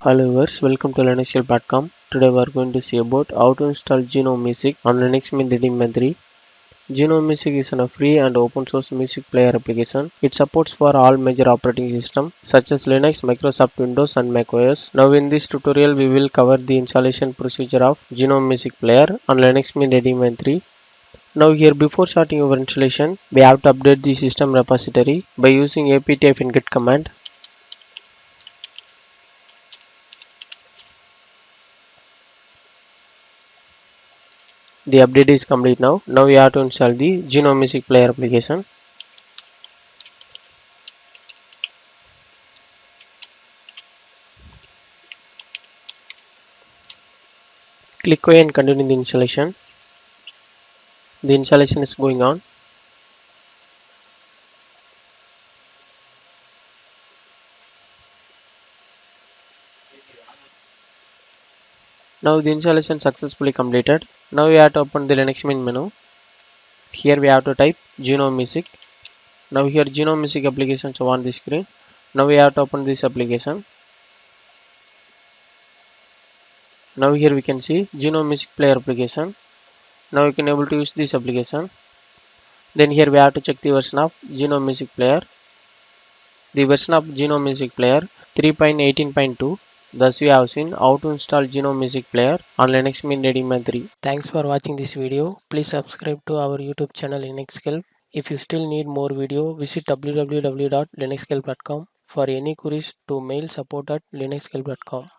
Hello viewers, welcome to Linuxmint.com. Today we are going to see about how to install Gnome-music on Linuxmint 18.03. Gnome-music is a free and open source music player application. It supports for all major operating systems such as Linux, Microsoft Windows and macOS. Now in this tutorial we will cover the installation procedure of Gnome-music player on Linuxmint 18.03. Now here before starting your installation, we have to update the system repository by using apt-get command. The update is complete now. Now we have to install the Gnome-music player application. Click OK and continue the installation. The installation is going on. Now the installation successfully completed. Now we have to open the Linuxmint menu. Here we have to type Gnome-music. Now here Gnome-music application show on the screen. Now we have to open this application. Now here we can see Gnome-music player application. Now you can able to use this application. Then here we have to check the version of Gnome-music player. The version of Gnome-music player 3.18.2. Thus we have seen how to install Gnome-music player on Linuxmint 18.3. Thanks for watching this video. Please subscribe to our YouTube channel Linuxskelp. If you still need more video, visit www.linuxskelp.com. For any queries to mail support@linuxskelp.com.